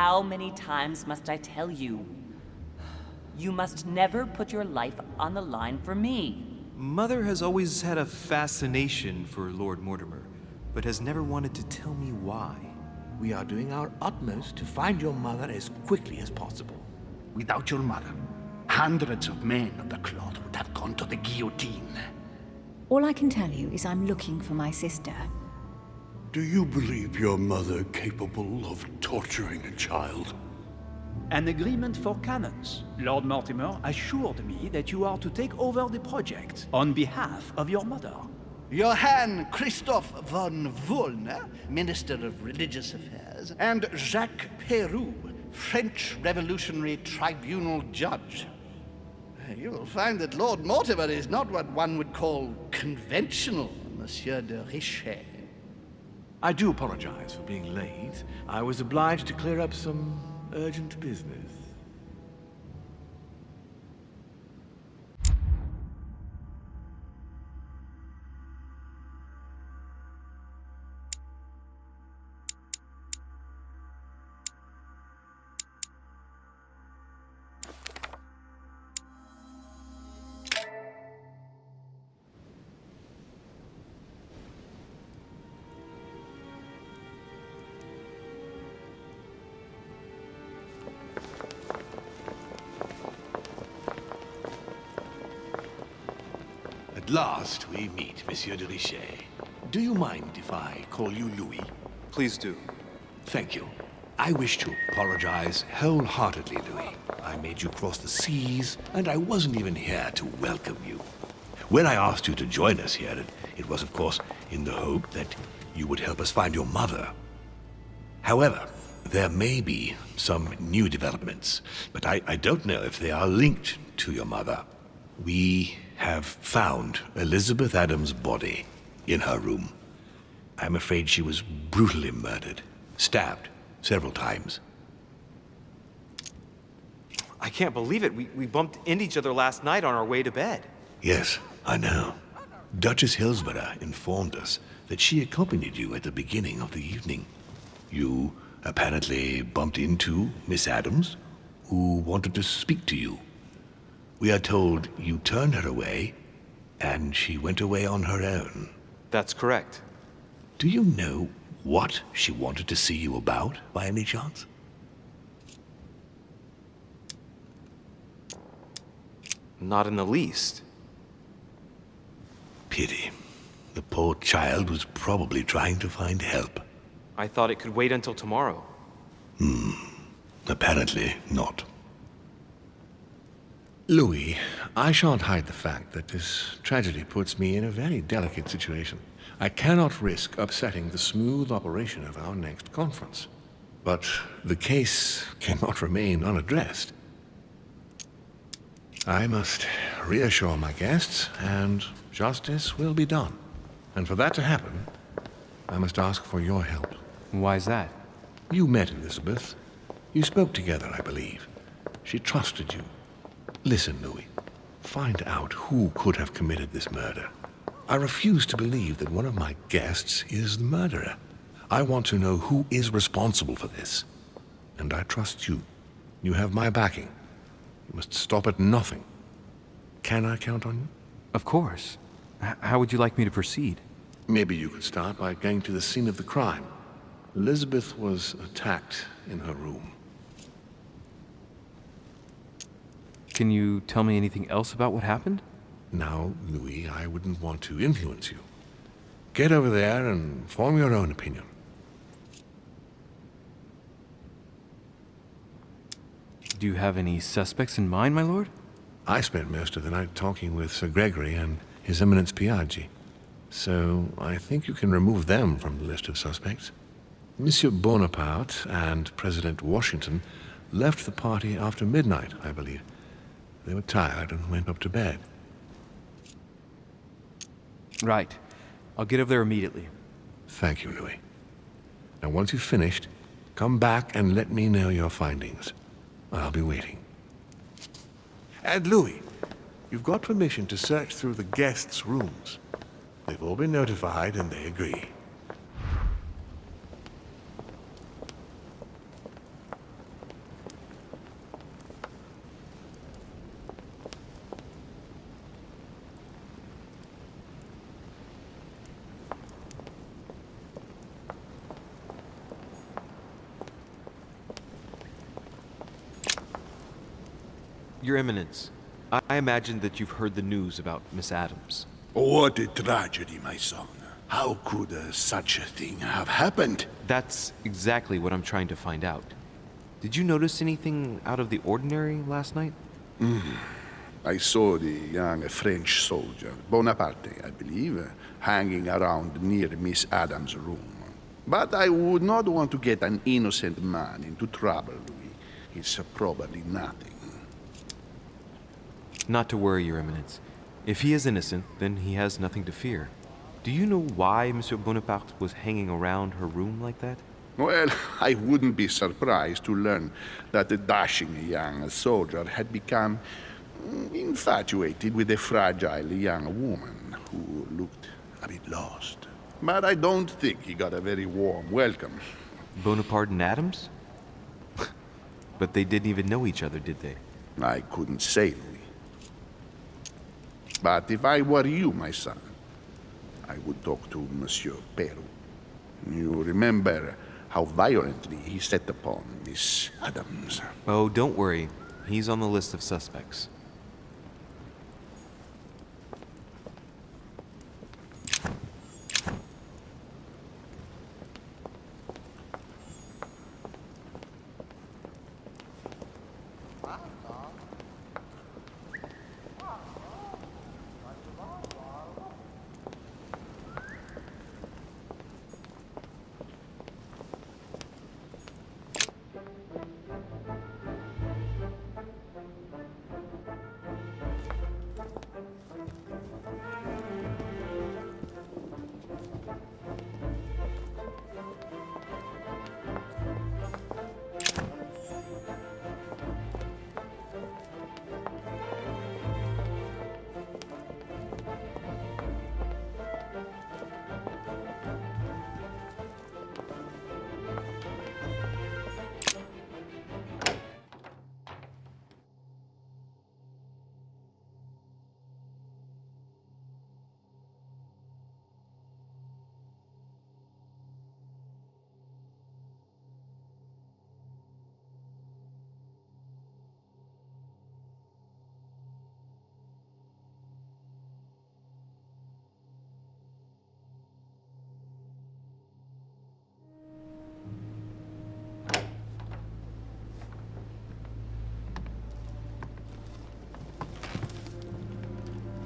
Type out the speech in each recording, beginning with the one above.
how many times must I tell you? You must never put your life on the line for me. Mother has always had a fascination for Lord Mortimer, but has never wanted to tell me why. We are doing our utmost to find your mother as quickly as possible. Without your mother, hundreds of men of the cloth would have gone to the guillotine. All I can tell you is I'm looking for my sister. Do you believe your mother capable of torturing a child? An agreement for cannons. Lord Mortimer assured me that you are to take over the project on behalf of your mother. Johann Christoph von Wollner, Minister of Religious Affairs, and Jacques Peroux, French Revolutionary Tribunal Judge. You will find that Lord Mortimer is not what one would call conventional, Monsieur de Richet. I do apologize for being late. I was obliged to clear up some urgent business. At last we meet, Monsieur de Richet. Do you mind if I call you Louis? Please do. Thank you. I wish to apologize wholeheartedly, Louis. I made you cross the seas, and I wasn't even here to welcome you. When I asked you to join us here, it was, of course, in the hope that you would help us find your mother. However, there may be some new developments, but I don't know if they are linked to your mother. We have found Elizabeth Adams' body in her room. I'm afraid she was brutally murdered, stabbed several times. I can't believe it. We bumped into each other last night on our way to bed. Yes, I know. Duchess Hillsborough informed us that she accompanied you at the beginning of the evening. You apparently bumped into Miss Adams, who wanted to speak to you. We are told you turned her away, and she went away on her own. That's correct. Do you know what she wanted to see you about, by any chance? Not in the least. Pity. The poor child was probably trying to find help. I thought it could wait until tomorrow. Apparently not. Louis, I shan't hide the fact that this tragedy puts me in a very delicate situation. I cannot risk upsetting the smooth operation of our next conference. But the case cannot remain unaddressed. I must reassure my guests, and justice will be done. And for that to happen, I must ask for your help. Why is that? You met Elizabeth. You spoke together, I believe. She trusted you. Listen, Louis. Find out who could have committed this murder. I refuse to believe that one of my guests is the murderer. I want to know who is responsible for this. And I trust you. You have my backing. You must stop at nothing. Can I count on you? Of course. How would you like me to proceed? Maybe you could start by going to the scene of the crime. Elizabeth was attacked in her room. Can you tell me anything else about what happened? Now, Louis, I wouldn't want to influence you. Get over there and form your own opinion. Do you have any suspects in mind, my lord? I spent most of the night talking with Sir Gregory and His Eminence Piaggi, so I think you can remove them from the list of suspects. Monsieur Bonaparte and President Washington left the party after midnight, I believe. They were tired and went up to bed. Right. I'll get over there immediately. Thank you, Louis. Now, once you've finished, come back and let me know your findings. I'll be waiting. And Louis, you've got permission to search through the guests' rooms. They've all been notified and they agree. Your Eminence, I imagine that you've heard the news about Miss Adams. What a tragedy, my son. How could such a thing have happened? That's exactly what I'm trying to find out. Did you notice anything out of the ordinary last night? I saw the young French soldier, Bonaparte, I believe, hanging around near Miss Adams' room. But I would not want to get an innocent man into trouble, Louis. It's probably nothing. Not to worry, Your Eminence. If he is innocent, then he has nothing to fear. Do you know why Monsieur Bonaparte was hanging around her room like that? Well, I wouldn't be surprised to learn that the dashing young soldier had become infatuated with a fragile young woman who looked a bit lost. But I don't think he got a very warm welcome. Bonaparte and Adams? But they didn't even know each other, did they? I couldn't say, Louis. But if I were you, my son, I would talk to Monsieur Peru. You remember how violently he set upon Miss Adams. Oh, don't worry. He's on the list of suspects.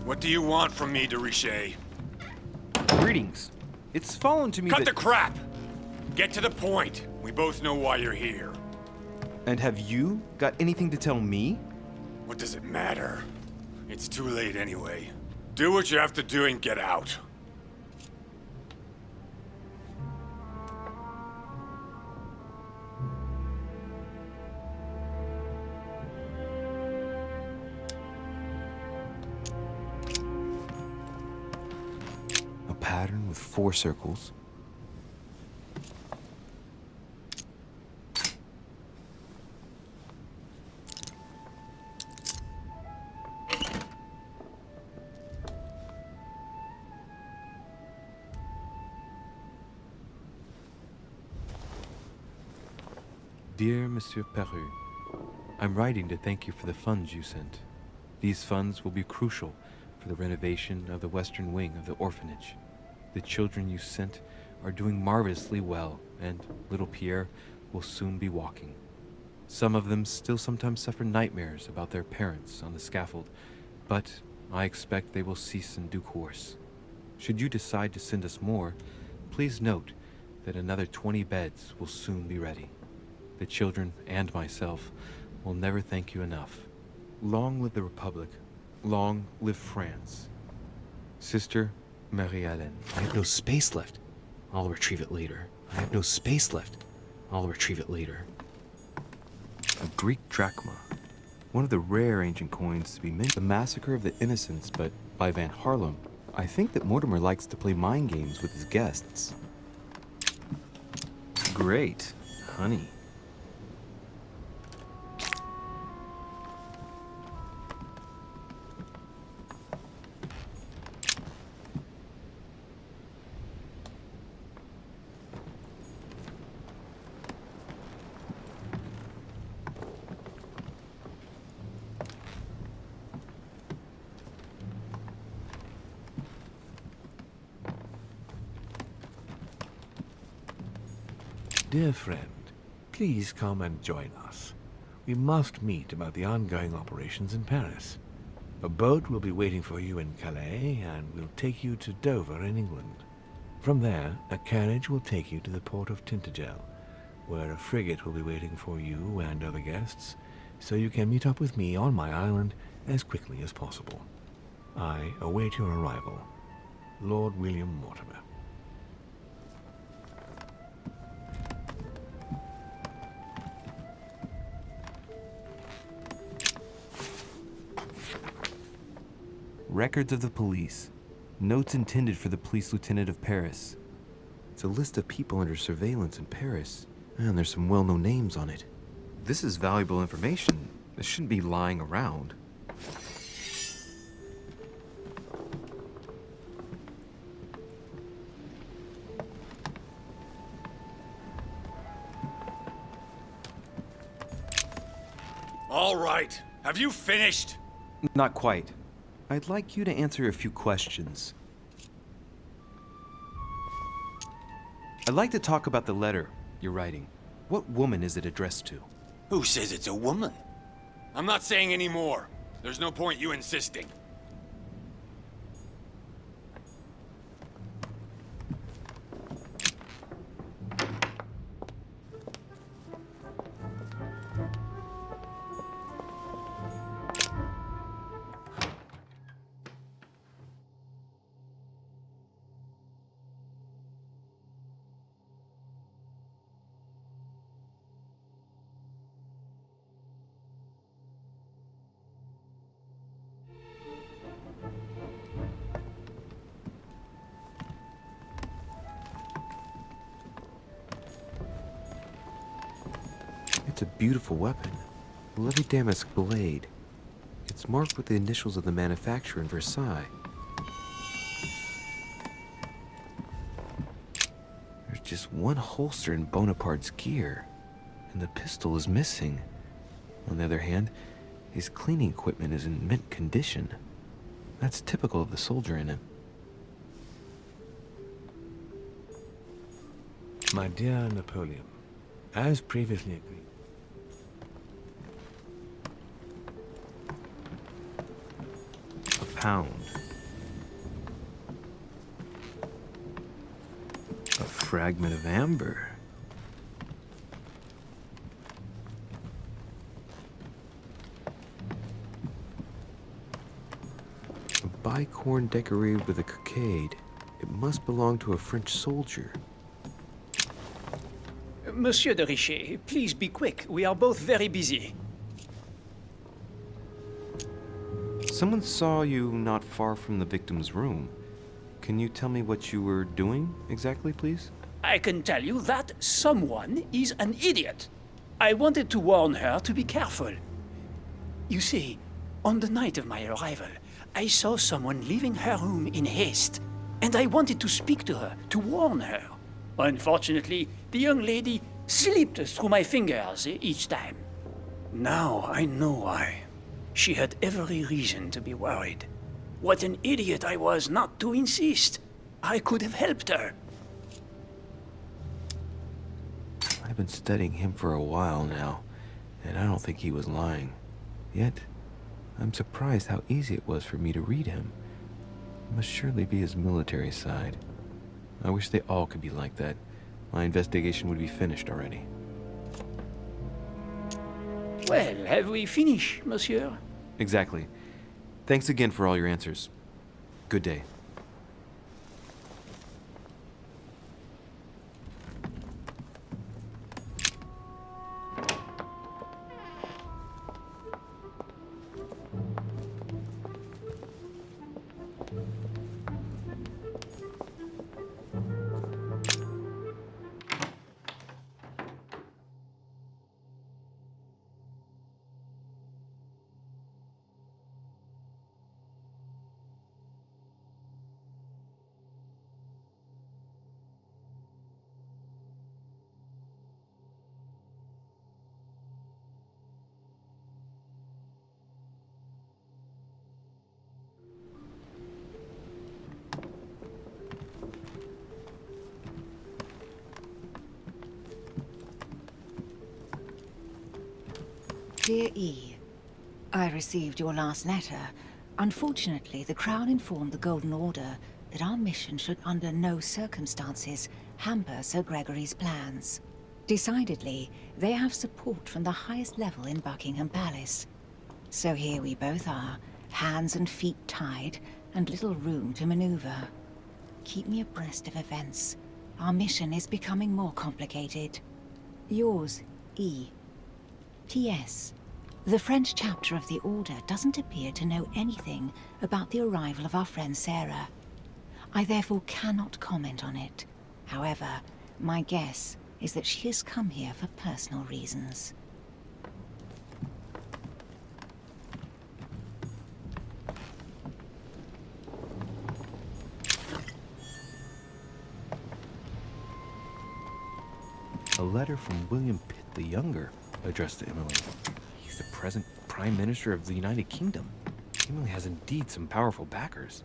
What do you want from me, de Richet? Greetings. It's fallen to me Cut that... the crap! Get to the point. We both know why you're here. And have you got anything to tell me? What does it matter? It's too late anyway. Do what you have to do and get out. A pattern with 4 circles. Dear Monsieur Peru, I'm writing to thank you for the funds you sent. These funds will be crucial for the renovation of the western wing of the orphanage. The children you sent are doing marvelously well, and little Pierre will soon be walking. Some of them still sometimes suffer nightmares about their parents on the scaffold, but I expect they will cease in due course. Should you decide to send us more, please note that another 20 beds will soon be ready. The children and myself will never thank you enough. Long live the Republic. Long live France. Sister Marie-Hélène. I have no space left. I'll retrieve it later. I have no space left. I'll retrieve it later. A Greek drachma. One of the rare ancient coins to be minted. The Massacre of the Innocents, but by Van Harlem. I think that Mortimer likes to play mind games with his guests. Great. Honey. dear friend, please come and join us. We must meet about the ongoing operations in Paris. A boat will be waiting for you in Calais and will take you to Dover in England. From there, a carriage will take you to the port of Tintagel, where a frigate will be waiting for you and other guests, so you can meet up with me on my island as quickly as possible. I await your arrival. Lord William Mortimer. Records of the police. Notes intended for the police lieutenant of Paris. It's a list of people under surveillance in Paris, and there's some well-known names on it. This is valuable information. This shouldn't be lying around. All right. Have you finished? Not quite. I'd like you to answer a few questions. I'd like to talk about the letter you're writing. What woman is it addressed to? Who says it's a woman? I'm not saying any more. There's no point you insisting. It's a beautiful weapon. A Levy Damask blade. It's marked with the initials of the manufacturer in Versailles. There's just one holster in Bonaparte's gear, and the pistol is missing. On the other hand, his cleaning equipment is in mint condition. That's typical of the soldier in him. My dear Napoleon, as previously agreed, £1. A fragment of amber. A bicorn decorated with a cockade. It must belong to a French soldier. Monsieur de Richet, please be quick. We are both very busy. Someone saw you not far from the victim's room. Can you tell me what you were doing exactly, please? I can tell you that someone is an idiot. I wanted to warn her to be careful. You see, on the night of my arrival, I saw someone leaving her room in haste, and I wanted to speak to her, to warn her. Unfortunately, the young lady slipped through my fingers each time. Now I know why. She had every reason to be worried. What an idiot I was not to insist. I could have helped her. I've been studying him for a while now, and I don't think he was lying. Yet, I'm surprised how easy it was for me to read him. It must surely be his military side. I wish they all could be like that. My investigation would be finished already. Well, have we finished, monsieur? Exactly. Thanks again for all your answers. Good day. Dear E, I received your last letter. Unfortunately, the Crown informed the Golden Order that our mission should under no circumstances hamper Sir Gregory's plans. Decidedly, they have support from the highest level in Buckingham Palace. So here we both are, hands and feet tied, and little room to maneuver. Keep me abreast of events. Our mission is becoming more complicated. Yours, E. T.S. The French chapter of the Order doesn't appear to know anything about the arrival of our friend Sarah. I therefore cannot comment on it. However, my guess is that she has come here for personal reasons. A letter from William Pitt the Younger, addressed to Emily. He's the present Prime Minister of the United Kingdom. Emily has indeed some powerful backers.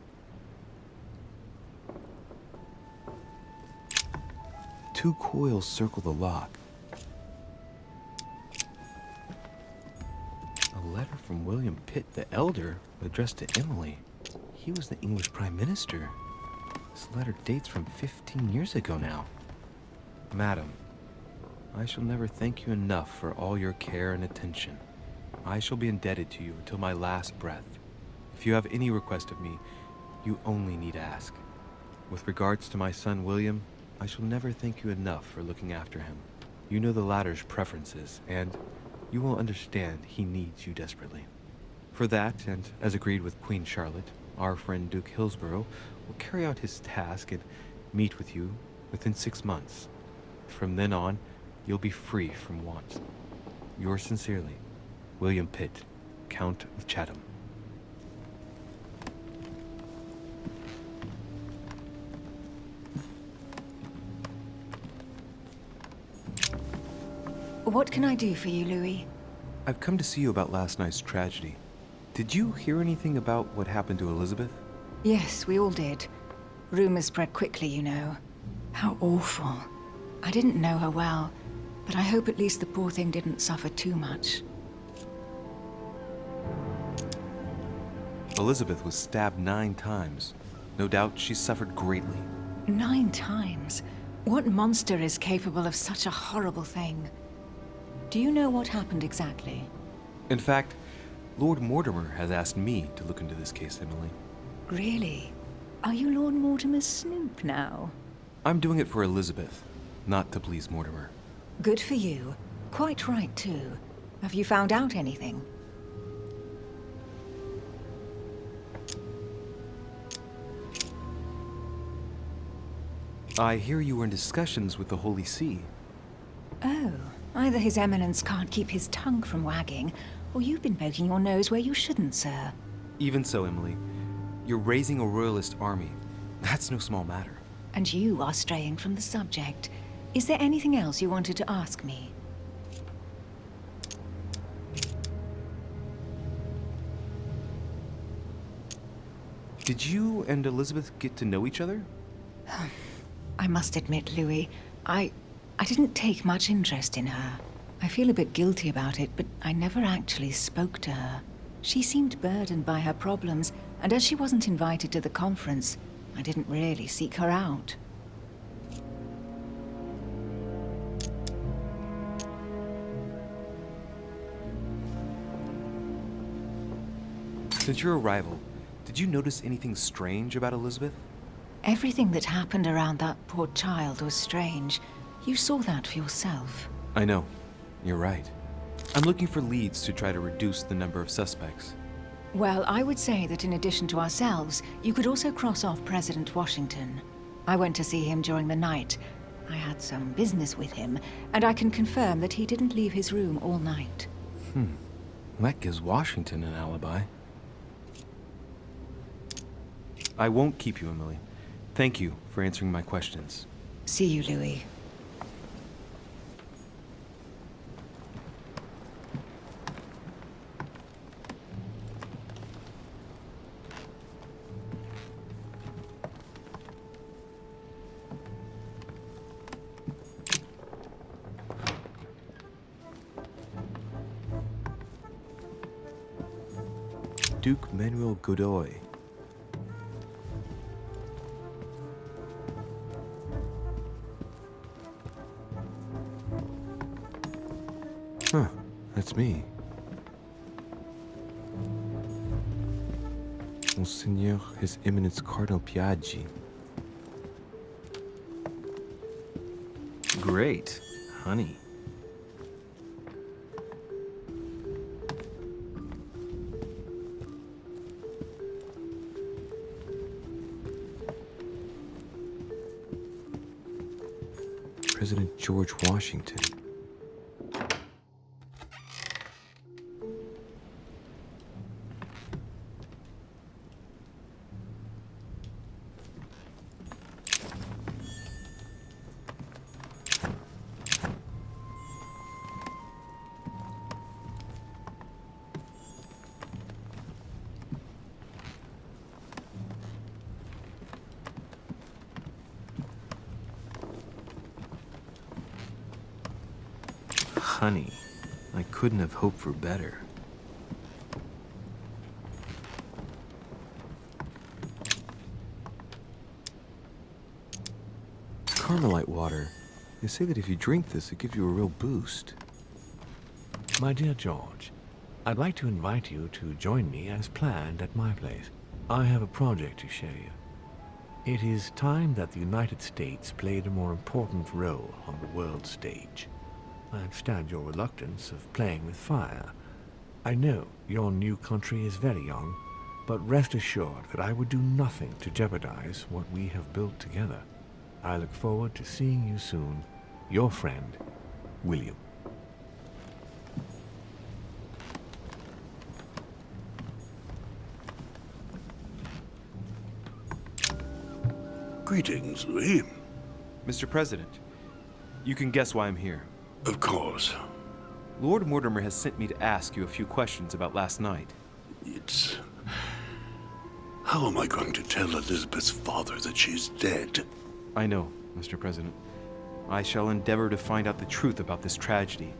Two coils circle the lock. A letter from William Pitt the Elder, addressed to Emily. He was the English Prime Minister. This letter dates from 15 years ago now. Madam, I shall never thank you enough for all your care and attention. I shall be indebted to you until my last breath. If you have any request of me, you only need ask. With regards to my son William, I shall never thank you enough for looking after him. You know the latter's preferences, and you will understand he needs you desperately. For that, and as agreed with Queen Charlotte, our friend Duke Hillsborough will carry out his task and meet with you within 6 months. From then on, you'll be free from want. Yours sincerely, William Pitt, Count of Chatham. What can I do for you, Louis? I've come to see you about last night's tragedy. Did you hear anything about what happened to Elizabeth? Yes, we all did. Rumors spread quickly, you know. How awful. I didn't know her well, but I hope at least the poor thing didn't suffer too much. Elizabeth was stabbed 9 times. No doubt she suffered greatly. 9 times? What monster is capable of such a horrible thing? Do you know what happened exactly? In fact, Lord Mortimer has asked me to look into this case, Emily. Really? Are you Lord Mortimer's snoop now? I'm doing it for Elizabeth, not to please Mortimer. Good for you. Quite right, too. Have you found out anything? I hear you were in discussions with the Holy See. Oh, either His Eminence can't keep his tongue from wagging, or you've been poking your nose where you shouldn't, sir. Even so, Emily, you're raising a royalist army. That's no small matter. And you are straying from the subject. Is there anything else you wanted to ask me? Did you and Elizabeth get to know each other? I must admit, Louis, I didn't take much interest in her. I feel a bit guilty about it, but I never actually spoke to her. She seemed burdened by her problems, and as she wasn't invited to the conference, I didn't really seek her out. Since your arrival, did you notice anything strange about Elizabeth? Everything that happened around that poor child was strange. You saw that for yourself. I know. You're right. I'm looking for leads to try to reduce the number of suspects. Well, I would say that in addition to ourselves, you could also cross off President Washington. I went to see him during the night. I had some business with him, and I can confirm that he didn't leave his room all night. That gives Washington an alibi. I won't keep you, Emily. Thank you for answering my questions. See you, Louis. Duke Manuel Godoy. Huh, that's me. Monseigneur, His Eminence Cardinal Piaggi. Great, honey. President George Washington. Honey, I couldn't have hoped for better. Carmelite water. They say that if you drink this, it gives you a real boost. My dear George, I'd like to invite you to join me as planned at my place. I have a project to show you. It is time that the United States played a more important role on the world stage. I understand your reluctance of playing with fire. I know your new country is very young, but rest assured that I would do nothing to jeopardize what we have built together. I look forward to seeing you soon. Your friend, William. Greetings, Louis. Mr. President, you can guess why I'm here. Of course. Lord Mortimer has sent me to ask you a few questions about last night. It's... How am I going to tell Elizabeth's father that she's dead? I know, Mr. President. I shall endeavor to find out the truth about this tragedy.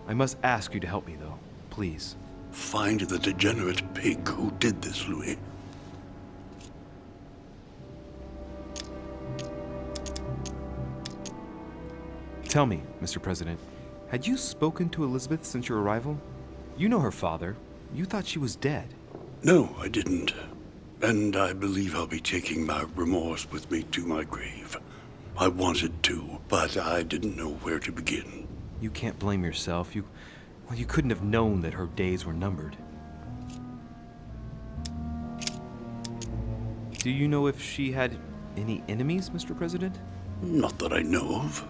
I must ask you to help me, though. Please. Find the degenerate pig who did this, Louis. Tell me, Mr. President, had you spoken to Elizabeth since your arrival? You know her father. You thought she was dead. No, I didn't. And I believe I'll be taking my remorse with me to my grave. I wanted to, but I didn't know where to begin. You can't blame yourself. You couldn't have known that her days were numbered. Do you know if she had any enemies, Mr. President? Not that I know of.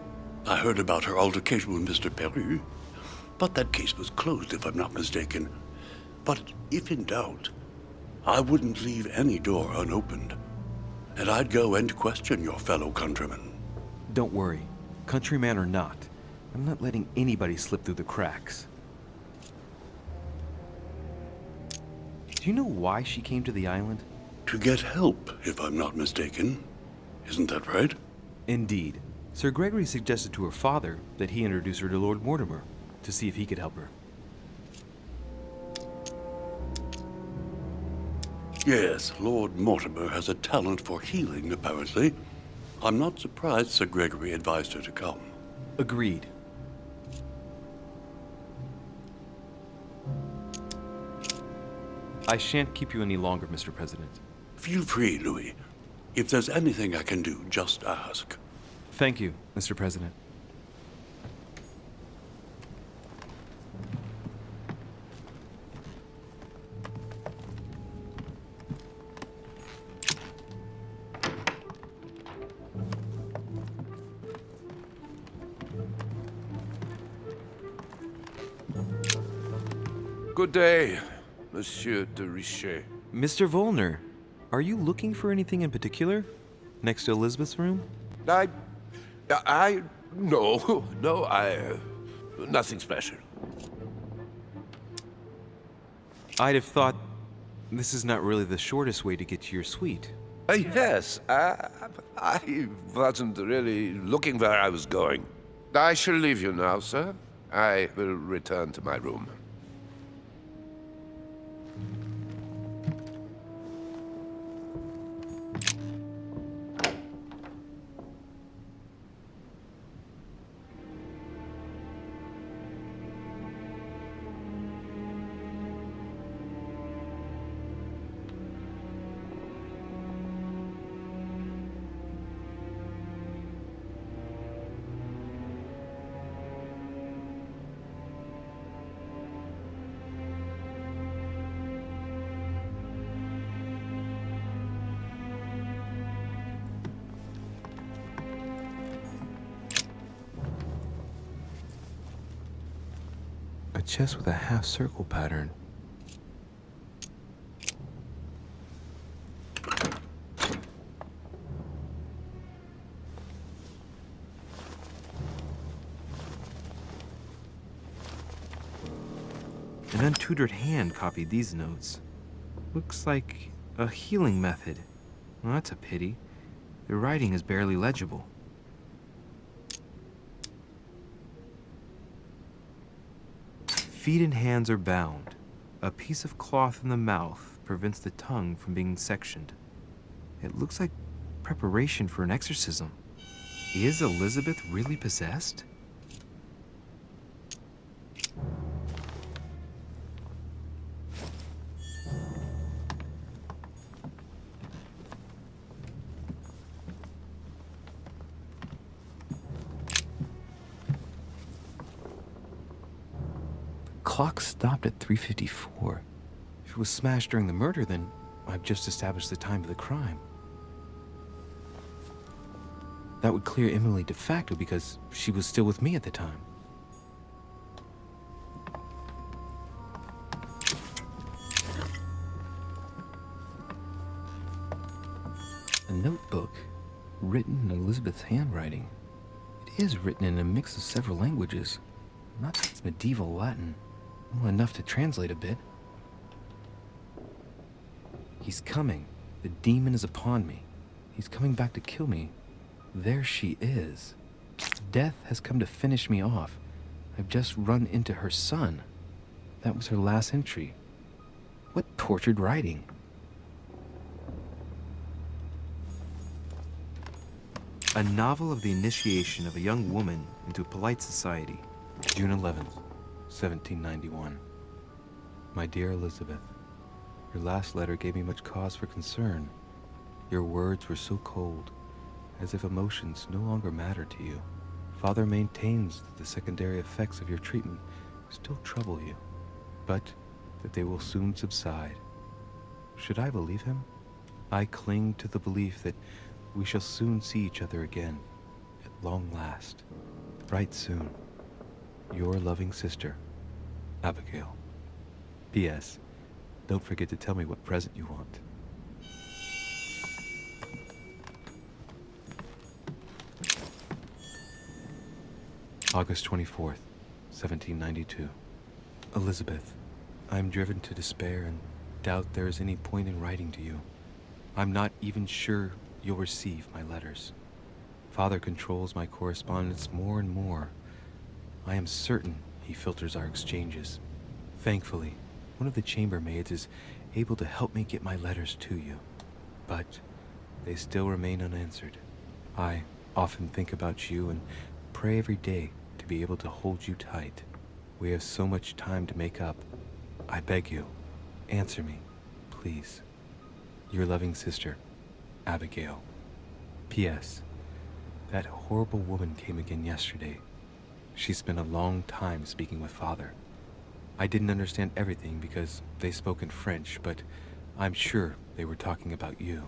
I heard about her altercation with Mr. Peru, but that case was closed, if I'm not mistaken. But if in doubt, I wouldn't leave any door unopened, and I'd go and question your fellow countrymen. Don't worry, countryman or not, I'm not letting anybody slip through the cracks. Do you know why she came to the island? To get help, if I'm not mistaken. Isn't that right? Indeed. Sir Gregory suggested to her father that he introduce her to Lord Mortimer to see if he could help her. Yes, Lord Mortimer has a talent for healing, apparently. I'm not surprised Sir Gregory advised her to come. Agreed. I shan't keep you any longer, Mr. President. Feel free, Louis. If there's anything I can do, just ask. Thank you, Mr. President. Good day, Monsieur de Richet. Mr. Volner, are you looking for anything in particular? Next to Elizabeth's room? Nothing special. I'd have thought this is not really the shortest way to get to your suite. Yes, I wasn't really looking where I was going. I shall leave you now, sir. I will return to my room. chest with a half-circle pattern. An untutored hand copied these notes. Looks like a healing method. Well, that's a pity. The writing is barely legible. Feet and hands are bound. A piece of cloth in the mouth prevents the tongue from being sectioned. It looks like preparation for an exorcism. Is Elizabeth really possessed? Clock stopped at 3:54. If it was smashed during the murder, then I've just established the time of the crime. That would clear Emily de facto because she was still with me at the time. A notebook written in Elizabeth's handwriting. It is written in a mix of several languages. Not that it's medieval Latin. Well, enough to translate a bit. He's coming. The demon is upon me. He's coming back to kill me. There she is. Death has come to finish me off. I've just run into her son. That was her last entry. What tortured writing. A novel of the initiation of a young woman into polite society. June 11th, 1791. My dear Elizabeth, your last letter gave me much cause for concern. Your words were so cold, as if emotions no longer matter to you. Father maintains that the secondary effects of your treatment still trouble you, but that they will soon subside. Should I believe him? I cling to the belief that we shall soon see each other again, at long last. Right soon. Your loving sister, Abigail. P.S. Don't forget to tell me what present you want. August 24th, 1792. Elizabeth, I'm driven to despair and doubt there is any point in writing to you. I'm not even sure you'll receive my letters. Father controls my correspondence more and more. I am certain he filters our exchanges. Thankfully, one of the chambermaids is able to help me get my letters to you, but they still remain unanswered. I often think about you and pray every day to be able to hold you tight. We have so much time to make up. I beg you, answer me, please. Your loving sister, Abigail. P.S. That horrible woman came again yesterday. She spent a long time speaking with Father. I didn't understand everything because they spoke in French, but I'm sure they were talking about you.